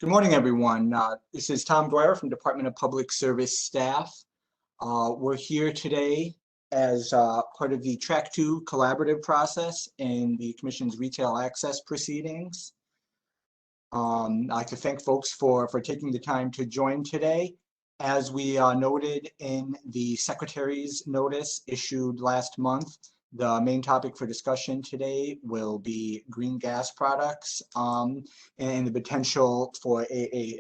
Good morning, everyone. This is Tom Dwyer from Department of Public Service staff. We're here today as part of the Track 2 collaborative process in the Commission's retail access proceedings. I'd like to thank folks for taking the time to join today. As we noted in the Secretary's notice issued last month, the main topic for discussion today will be green gas products and the potential for a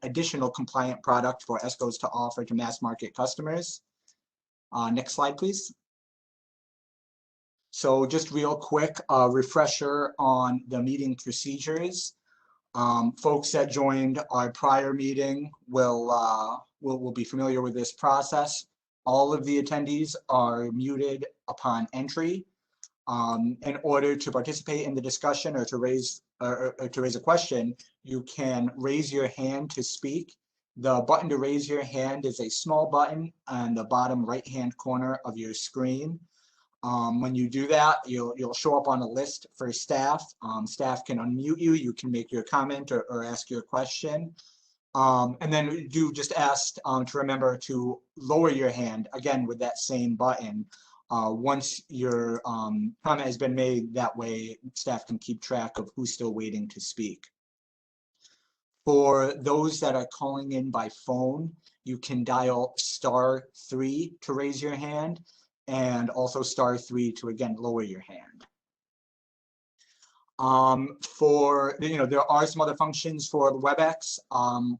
additional compliant product for ESCOs to offer to mass market customers. Next slide, please. So just real quick, refresher on the meeting procedures. Folks that joined our prior meeting will be familiar with this process. All of the attendees are muted upon entry. In order to participate in the discussion or to raise a question, you can raise your hand to speak. The button to raise your hand is a small button on the bottom right-hand corner of your screen. When you do that, you'll show up on a list for staff. Staff can unmute you. You can make your comment or ask your question. And then do just ask to remember to lower your hand again with that same button once your comment has been made. That way staff can keep track of who's still waiting to speak. For those that are calling in by phone, you can dial *3 to raise your hand and also *3 to again lower your hand. There are some other functions for the WebEx.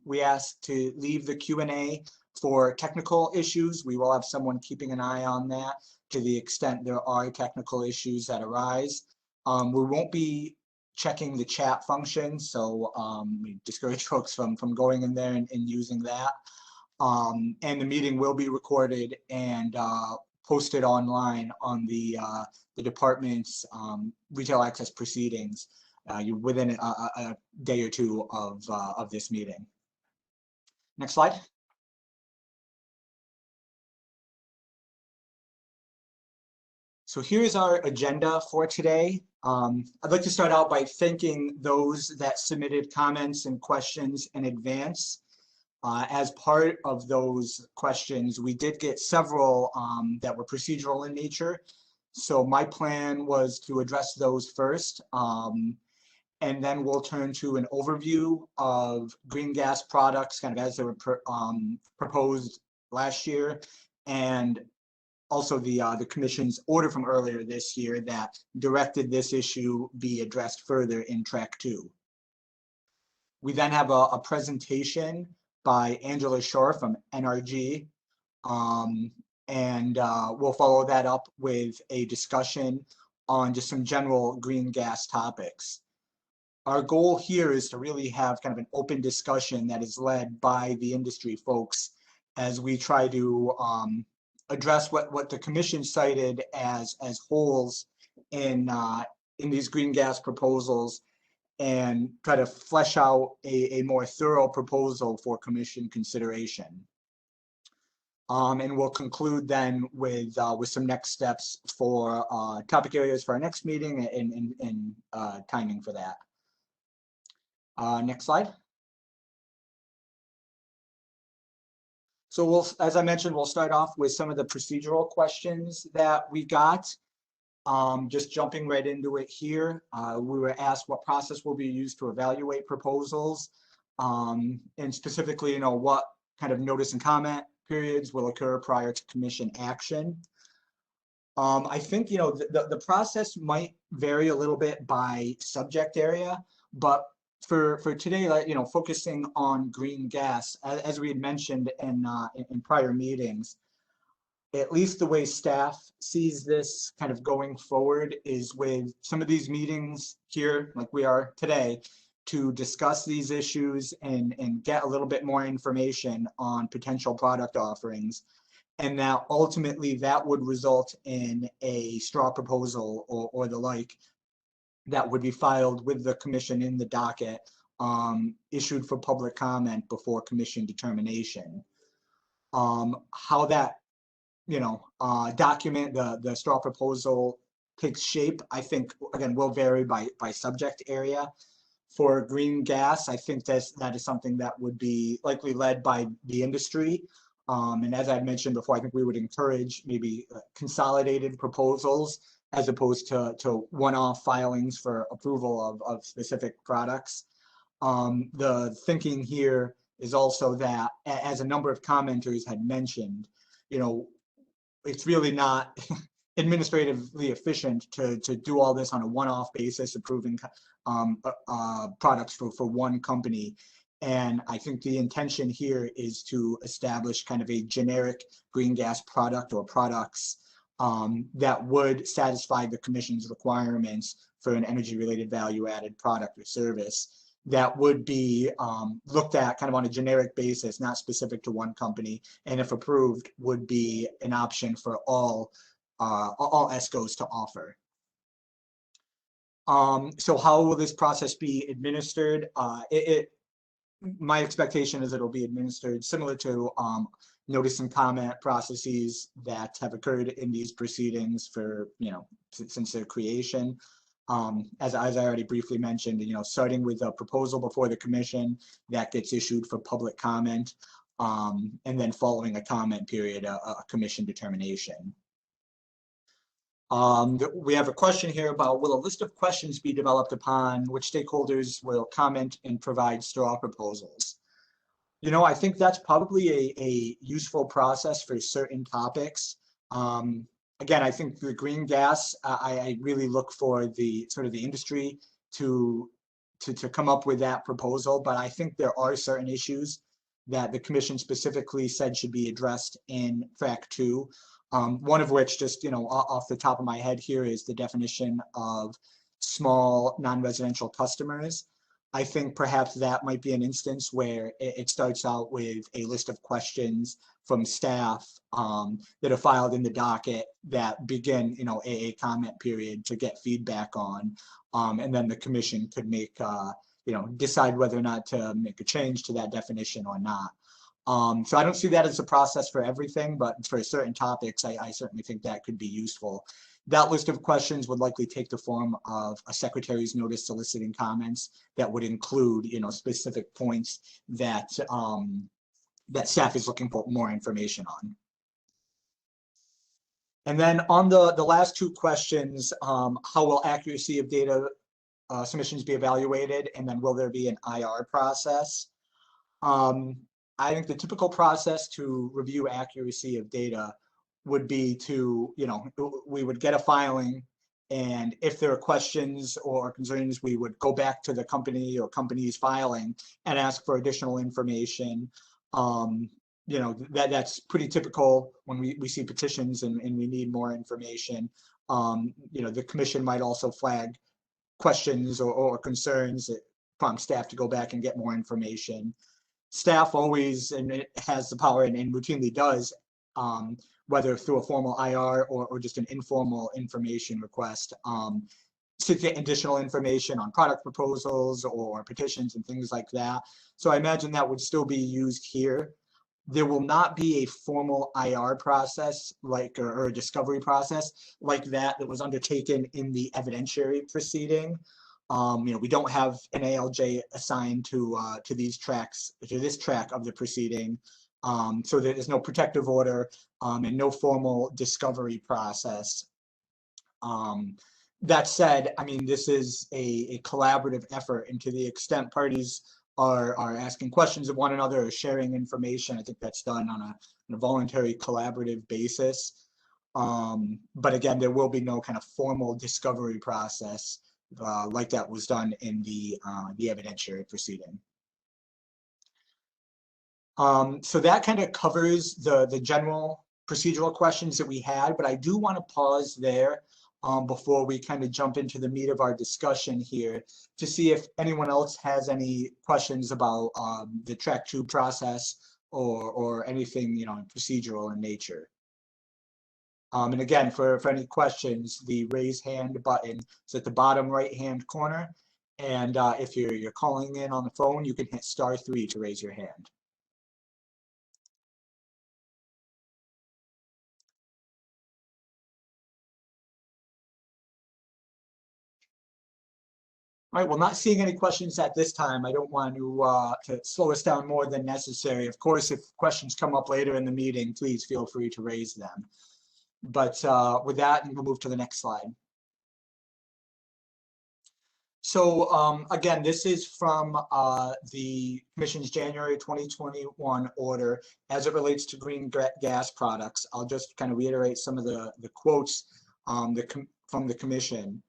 We ask to leave the Q&A for technical issues. We will have someone keeping an eye on that to the extent there are technical issues that arise. We won't be checking the chat function, so we discourage folks from going in there and using that. And the meeting will be recorded and posted online on the department's retail access proceedings within a day or two of this meeting. Next slide. So here's our agenda for today. I'd like to start out by thanking those that submitted comments and questions in advance. As part of those questions, we did get several that were procedural in nature. So my plan was to address those first, and then we'll turn to an overview of green gas products kind of as they were proposed last year, and also the Commission's order from earlier this year that directed this issue be addressed further in Track 2. We then have a presentation by Angela Shore from NRG, and we'll follow that up with a discussion on just some general green gas topics. Our goal here is to really have kind of an open discussion that is led by the industry folks as we try to address what the Commission cited as holes in these green gas proposals and try to flesh out a more thorough proposal for Commission consideration. And we'll conclude then with some next steps for topic areas for our next meeting and timing for that. Next slide. So as I mentioned, we'll start off with some of the procedural questions that we got. Just jumping right into it here, we were asked what process will be used to evaluate proposals, and specifically, what kind of notice and comment periods will occur prior to Commission action. I think the process might vary a little bit by subject area, but for today, focusing on green gas, as we had mentioned in prior meetings, at least the way staff sees this kind of going forward is with some of these meetings here, like we are today, to discuss these issues and get a little bit more information on potential product offerings. And that ultimately that would result in a straw proposal or the like that would be filed with the Commission in the docket, issued for public comment before Commission determination. How that document, the straw proposal takes shape, I think, again, will vary by subject area. For green gas, I think that is something that would be likely led by the industry. And as I mentioned before, I think we would encourage maybe consolidated proposals as opposed to one-off filings for approval of specific products. The thinking here is also that, as a number of commenters had mentioned, you know, it's really not administratively efficient to do all this on a one-off basis, approving products for one company. And I think the intention here is to establish kind of a generic green gas product or products that would satisfy the commission's requirements for an energy-related value-added product or service that would be looked at kind of on a generic basis, not specific to one company, and if approved, would be an option for all ESCOs to offer. So how will this process be administered? My expectation is it'll be administered similar to notice and comment processes that have occurred in these proceedings for, since their creation. As I already briefly mentioned, starting with a proposal before the commission that gets issued for public comment, and then following a comment period, a commission determination. We have a question here about, will a list of questions be developed upon which stakeholders will comment and provide straw proposals? I think that's probably a useful process for certain topics. Again, I think the green gas, I really look for the sort of the industry to come up with that proposal, but I think there are certain issues that the commission specifically said should be addressed in Track 2. One of which, just off the top of my head here, is the definition of small non-residential customers. I think perhaps that might be an instance where it starts out with a list of questions from staff that are filed in the docket that begin, a comment period to get feedback on, and then the commission could make, decide whether or not to make a change to that definition or not. So I don't see that as a process for everything, but for certain topics, I certainly think that could be useful. That list of questions would likely take the form of a secretary's notice soliciting comments that would include, specific points that that staff is looking for more information on. And then on the last two questions, how will accuracy of data submissions be evaluated, and then will there be an IR process? I think the typical process to review accuracy of data would be to, we would get a filing, and if there are questions or concerns, we would go back to the company or company's filing and ask for additional information. That's pretty typical when we see petitions and we need more information. The commission might also flag questions or concerns that prompt staff to go back and get more information. Staff always, and it has the power and routinely does, whether through a formal IR or just an informal information request, to get additional information on product proposals or petitions and things like that. So I imagine that would still be used here. There will not be a formal IR process or a discovery process like that was undertaken in the evidentiary proceeding. We don't have an ALJ assigned to these tracks, to this track of the proceeding. So there is no protective order and no formal discovery process. That said, this is a collaborative effort, and to the extent parties are asking questions of one another or sharing information, I think that's done on a voluntary collaborative basis. But again, there will be no kind of formal discovery process like that was done in the evidentiary proceeding. So that kind of covers the general procedural questions that we had, but I do want to pause there before we kind of jump into the meat of our discussion here to see if anyone else has any questions about the Track 2 process or anything, procedural in nature. And again, for any questions, the raise hand button is at the bottom right-hand corner. And if you're calling in on the phone, you can hit *3 to raise your hand. All right, well, not seeing any questions at this time. I don't want to slow us down more than necessary. Of course, if questions come up later in the meeting, please feel free to raise them. But with that, we'll move to the next slide. So again, this is from the Commission's January 2021 order as it relates to green gas products. I'll just kind of reiterate some of the quotes from the Commission.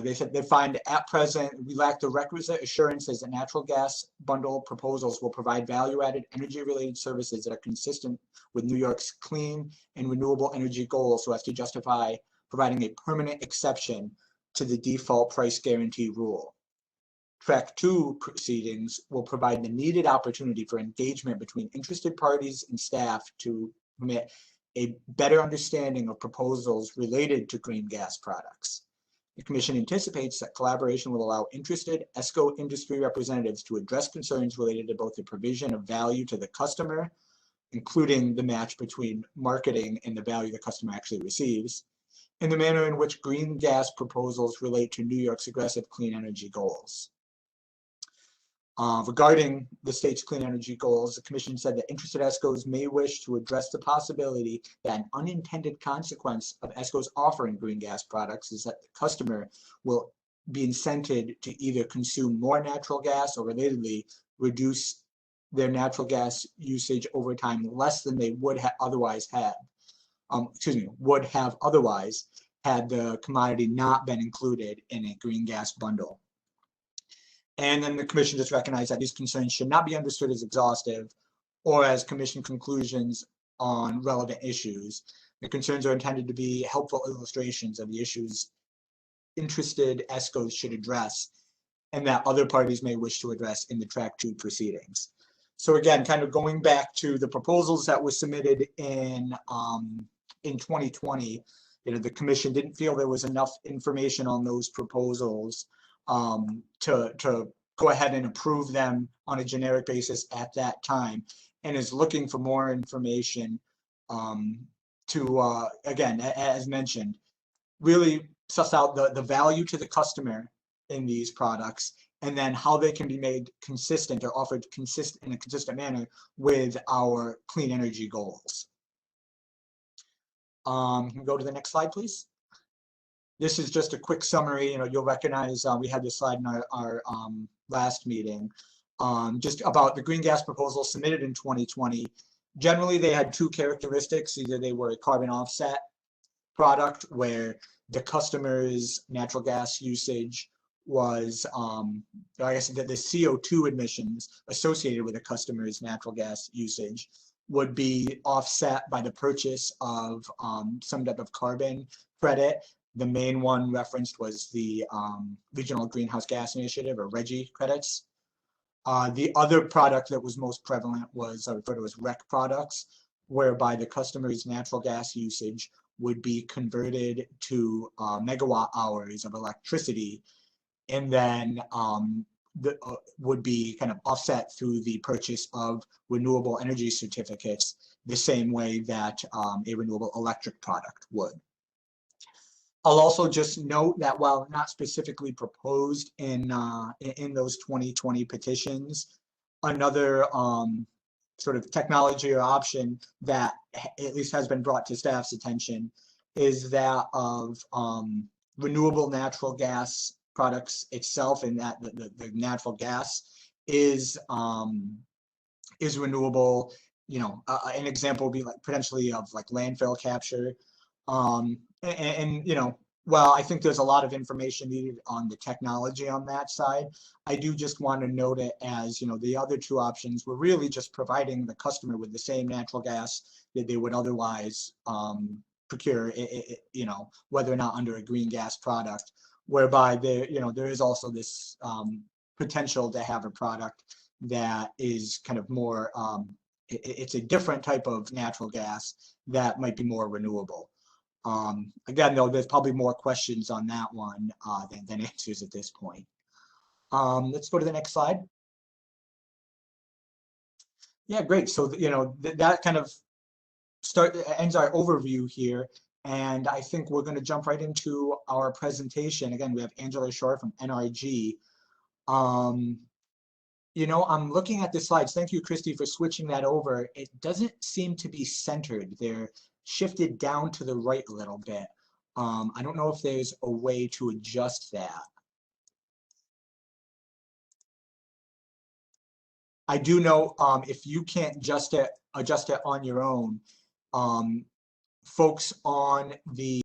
They said they find at present we lack the requisite assurances that natural gas bundle proposals will provide value-added energy-related services that are consistent with New York's clean and renewable energy goals so as to justify providing a permanent exception to the default price guarantee rule. Track 2 proceedings will provide the needed opportunity for engagement between interested parties and staff to permit a better understanding of proposals related to green gas products. The Commission anticipates that collaboration will allow interested ESCO industry representatives to address concerns related to both the provision of value to the customer, including the match between marketing and the value the customer actually receives, and the manner in which green gas proposals relate to New York's aggressive clean energy goals. Regarding the state's clean energy goals, the Commission said that interested ESCOs may wish to address the possibility that an unintended consequence of ESCOs offering green gas products is that the customer will be incented to either consume more natural gas or relatedly reduce their natural gas usage over time less than they would have otherwise had. Would have otherwise had the commodity not been included in a green gas bundle. And then the Commission just recognized that these concerns should not be understood as exhaustive or as Commission conclusions on relevant issues. The concerns are intended to be helpful illustrations of the issues interested ESCOs should address and that other parties may wish to address in the Track 2 proceedings. So again, kind of going back to the proposals that were submitted in 2020, the Commission didn't feel there was enough information on those proposals to go ahead and approve them on a generic basis at that time, and is looking for more information to, again, as mentioned, really suss out the value to the customer in these products, and then how they can be made consistent or offered in a consistent manner with our clean energy goals. Can we go to the next slide, please? This is just a quick summary. You'll recognize we had this slide in our last meeting, just about the green gas proposals submitted in 2020. Generally, they had two characteristics. Either they were a carbon offset product where the customer's natural gas usage was, I guess the CO2 emissions associated with a customer's natural gas usage would be offset by the purchase of some type of carbon credit. The main one referenced was the Regional Greenhouse Gas Initiative, or RGGI credits. The other product that was most prevalent was referred to as REC products, whereby the customer's natural gas usage would be converted to megawatt hours of electricity, and then would be kind of offset through the purchase of renewable energy certificates, the same way that a renewable electric product would. I'll also just note that while not specifically proposed in those 2020 petitions, another sort of technology or option that at least has been brought to staff's attention is that of renewable natural gas products itself, and that the natural gas is renewable. An example would be like potentially of like landfill capture. Well, I think there's a lot of information needed on the technology on that side. I do just want to note it as, the other two options were really just providing the customer with the same natural gas that they would otherwise procure, whether or not under a green gas product, whereby there is also this potential to have a product that is kind of more, it's a different type of natural gas that might be more renewable. Again, though, there's probably more questions on that one than answers at this point. Let's go to the next slide. Yeah, great. So, that kind of ends our overview here. And I think we're going to jump right into our presentation. Again, we have Angela Shore from NRG. You know, I'm looking at the slides. Thank you, Christy, for switching that over. It doesn't seem to be centered. They're shifted down to the right a little bit. I don't know if there's a way to adjust that. I do know if you can't adjust it on your own, folks on the